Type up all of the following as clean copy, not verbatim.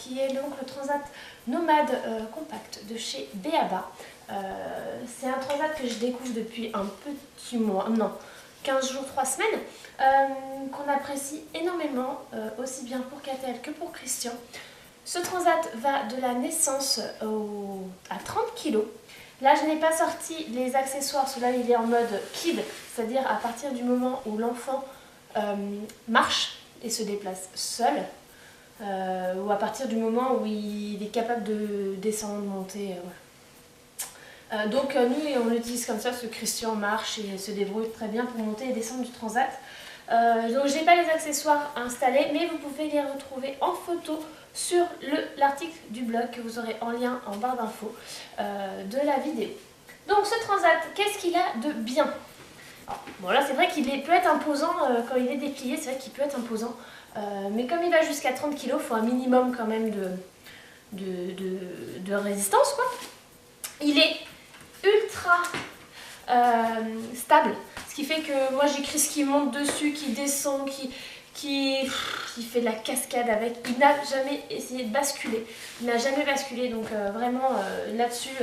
qui est donc le Transat Nomade Compact de chez B.A.B.A. C'est un transat que je découvre depuis un petit mois, non, 15 jours, 3 semaines, qu'on apprécie énormément, aussi bien pour Catel que pour Christian. Ce transat va de la naissance à 30 kg. Là, je n'ai pas sorti les accessoires, celui-là il est en mode kid, c'est-à-dire à partir du moment où l'enfant marche et se déplace seul, ou à partir du moment où il est capable de descendre, monter, voilà. Donc nous, on l'utilise comme ça parce que Christian marche et se débrouille très bien pour monter et descendre du transat. Donc je n'ai pas les accessoires installés, mais vous pouvez les retrouver en photo sur l'article du blog que vous aurez en lien en barre d'infos de la vidéo. Donc ce transat, qu'est-ce qu'il a de bien? Alors, bon là c'est vrai qu'il peut être imposant quand il est déplié, c'est vrai qu'il peut être imposant. Mais comme il va jusqu'à 30 kg, il faut un minimum quand même de résistance, quoi. Il est ultra stable, ce qui fait que moi j'ai Chris qui monte dessus, qui descend, qui fait de la cascade avec. Il n'a jamais essayé de basculer, il n'a jamais basculé, donc vraiment là-dessus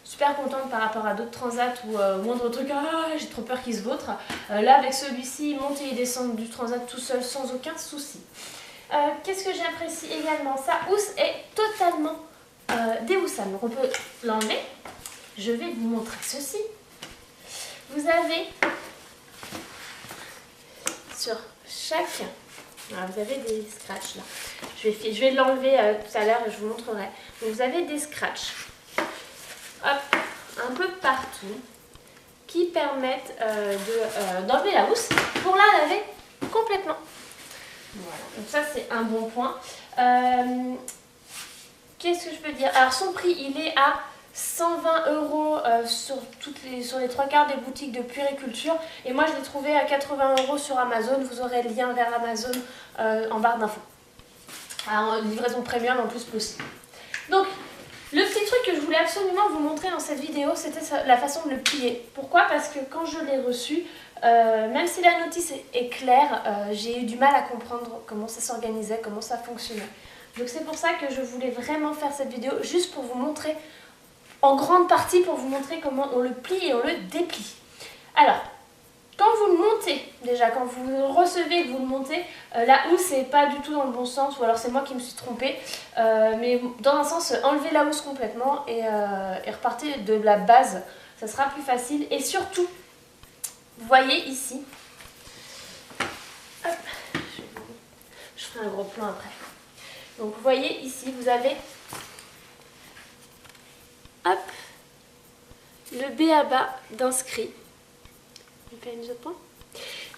super contente par rapport à d'autres transats où moindre truc, j'ai trop peur qu'il se vautre. Là avec celui-ci, il monte et il descend du transat tout seul sans aucun souci. Qu'est-ce que j'apprécie également? Sa housse est totalement déhoussable, donc on peut l'enlever. Je vais vous montrer ceci. Vous avez sur chaque... Alors vous avez des scratchs là. Je vais l'enlever tout à l'heure et je vous montrerai. Donc vous avez des scratchs. Hop, un peu partout qui permettent d'enlever la housse pour la laver complètement. Voilà, donc ça c'est un bon point. Qu'est-ce que je peux dire? Alors son prix il est à 120 € sur les 3/4 des boutiques de puériculture, et moi je l'ai trouvé à 80 € sur Amazon. Vous aurez le lien vers Amazon en barre d'infos. Alors livraison premium en plus possible. Donc le petit truc que je voulais absolument vous montrer dans cette vidéo, c'était la façon de le plier. Pourquoi? Parce que quand je l'ai reçu, même si la notice est claire, j'ai eu du mal à comprendre comment ça s'organisait, comment ça fonctionnait. Donc c'est pour ça que je voulais vraiment faire cette vidéo, juste pour vous montrer, en grande partie pour vous montrer comment on le plie et on le déplie. Alors, quand vous le montez, déjà quand vous le recevez et que vous le montez, la housse n'est pas du tout dans le bon sens, ou alors c'est moi qui me suis trompée, mais dans un sens, enlevez la housse complètement et repartez de la base, ça sera plus facile. Et surtout, vous voyez ici, hop, je ferai un gros plan après. Donc vous voyez ici, vous avez hop, le B.A.B.A. d'inscrit.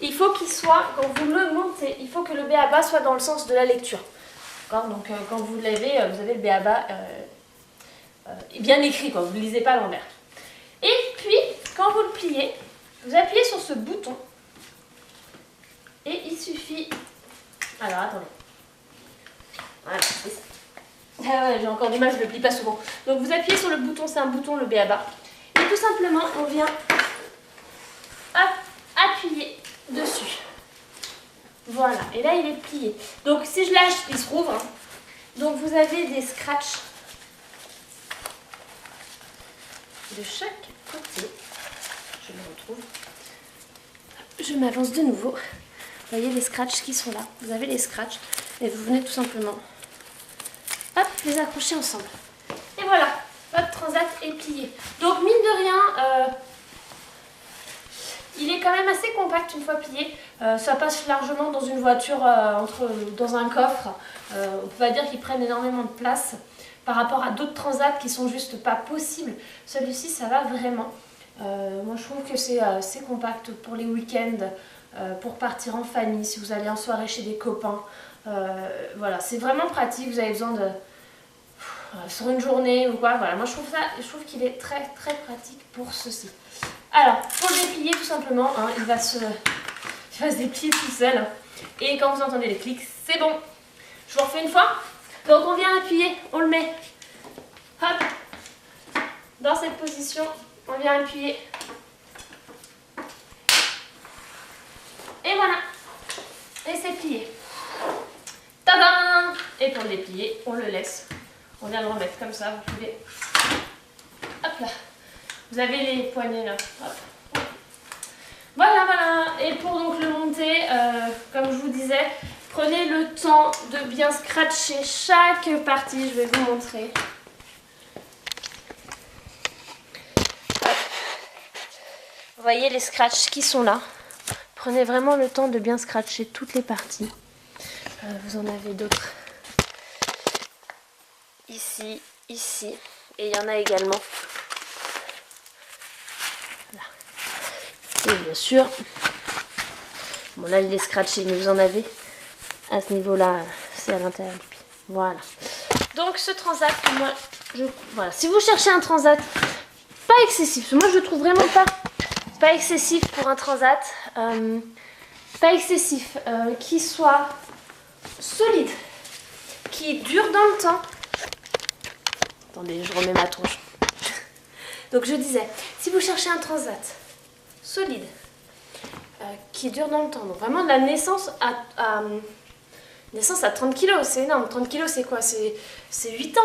Il faut qu'il soit, quand vous le montez, il faut que le B.A.B.A. soit dans le sens de la lecture. Donc quand vous l'avez, vous avez le B.A.B.A. bien écrit, quoi. Vous ne lisez pas à l'envers. Et puis, quand vous le pliez, vous appuyez sur ce bouton. Et il suffit... Alors, attendez. Voilà, c'est ça. Ah ouais, j'ai encore du mal, je ne le plie pas souvent. Donc vous appuyez sur le bouton, c'est un bouton, le B.A.B.A. Et tout simplement, on vient appuyer dessus. Voilà, et là il est plié. Donc si je lâche, il se rouvre. Donc vous avez des scratchs de chaque côté. Je le retrouve. Je m'avance de nouveau. Vous voyez les scratchs qui sont là. Vous avez les scratchs et vous venez tout simplement les accrocher ensemble. Et voilà, votre transat est plié. Donc mine de rien, il est quand même assez compact une fois plié. Ça passe largement dans une voiture, dans un coffre. On peut pas dire qu'ils prennent énormément de place par rapport à d'autres transats qui sont juste pas possibles. Celui-ci, ça va vraiment. Moi, je trouve que c'est compact pour les week-ends, pour partir en famille, si vous allez en soirée chez des copains. Voilà, c'est vraiment pratique. Vous avez besoin de... sur une journée ou quoi. Voilà, moi, je trouve qu'il est très très pratique pour ceci. Alors, pour le déplier tout simplement, hein, il va se déplier tout seul. Et quand vous entendez les clics, c'est bon. Je vous refais une fois. Donc on vient appuyer, on le met hop, dans cette position, on vient appuyer. Et voilà. Et c'est plié. Tadam! Et pour le déplier, on le laisse. On vient le remettre comme ça, vous pouvez... Hop là. Vous avez les poignets là. Hop. Voilà, voilà. Et pour donc le monter, comme je vous disais, prenez le temps de bien scratcher chaque partie. Je vais vous montrer. Hop. Vous voyez les scratchs qui sont là. Prenez vraiment le temps de bien scratcher toutes les parties. Vous en avez d'autres ici, ici. Et il y en a également. Là. Et bien sûr, bon là il est scratché, mais vous en avez à ce niveau-là, c'est à l'intérieur du pied. Voilà. Donc ce transat, moi, voilà. Si vous cherchez un transat pas excessif, moi je le trouve vraiment pas excessif pour un transat, pas excessif, qui soit solide, qui dure dans le temps. Attendez, je remets ma tronche. Donc je disais, si vous cherchez un transat solide, qui dure dans le temps, donc vraiment de la naissance à 30 kg, c'est énorme. 30 kg c'est quoi? C'est 8 ans,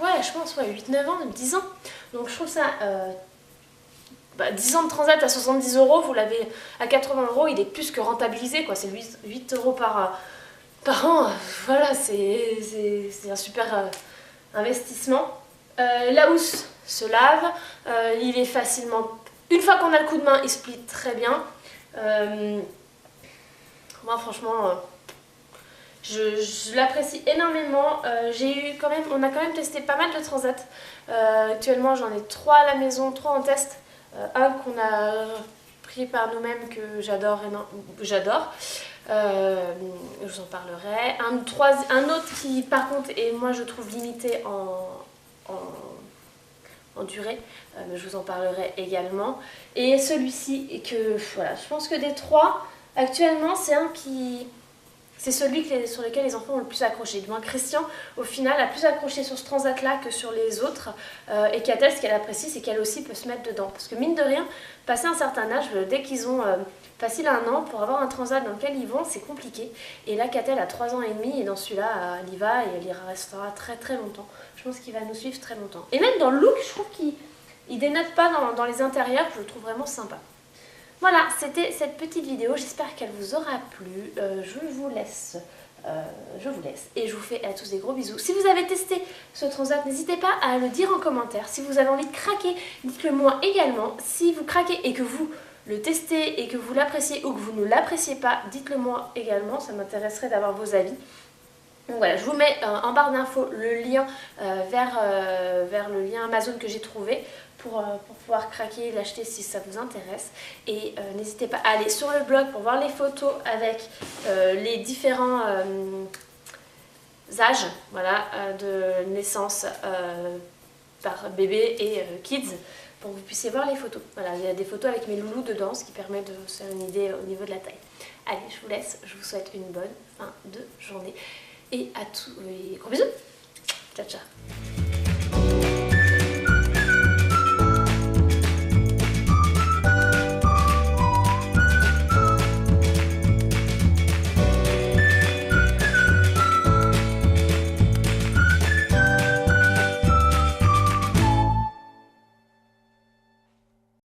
ouais je pense, ouais, 8-9 ans, 10 ans. Donc je trouve ça, 10 ans de transat à 70 €, vous l'avez à 80 €, il est plus que rentabilisé, quoi. C'est 8 € par an, voilà, c'est un super investissement. La housse se lave, il est facilement, une fois qu'on a le coup de main, il se plie très bien. Moi franchement, je l'apprécie énormément. On a quand même testé pas mal de transats. Actuellement j'en ai 3 à la maison, 3 en test. Un qu'on a pris par nous-mêmes que j'adore, je vous en parlerai. Un autre qui par contre est, moi je trouve, limité en durée, mais je vous en parlerai également. Et celui-ci, voilà, je pense que des 3 actuellement c'est celui sur lequel les enfants ont le plus accroché. Du moins Christian, au final, a plus accroché sur ce transat-là que sur les autres. Et Catel, ce qu'elle apprécie, c'est qu'elle aussi peut se mettre dedans. Parce que mine de rien, passé un certain âge, dès qu'ils ont facile 1 an, pour avoir un transat dans lequel ils vont, c'est compliqué. Et là, Catel a 3 ans et demi, et dans celui-là, elle y va et elle y restera très très longtemps. Je pense qu'il va nous suivre très longtemps. Et même dans le look, je trouve qu'il dénote pas dans les intérieurs, je le trouve vraiment sympa. Voilà, c'était cette petite vidéo, j'espère qu'elle vous aura plu. Je vous laisse et je vous fais à tous des gros bisous. Si vous avez testé ce transat, n'hésitez pas à le dire en commentaire. Si vous avez envie de craquer, dites-le moi également. Si vous craquez et que vous le testez et que vous l'appréciez ou que vous ne l'appréciez pas, dites-le moi également, ça m'intéresserait d'avoir vos avis. Donc voilà, je vous mets en barre d'infos le lien vers le lien Amazon que j'ai trouvé pour pouvoir craquer et l'acheter si ça vous intéresse. Et n'hésitez pas à aller sur le blog pour voir les photos avec les différents âges, voilà, de naissance par bébé et kids, pour que vous puissiez voir les photos. Voilà, il y a des photos avec mes loulous dedans, ce qui permet de se faire une idée au niveau de la taille. Allez, je vous laisse, je vous souhaite une bonne fin de journée. Et à tous, gros bisous, ciao ciao.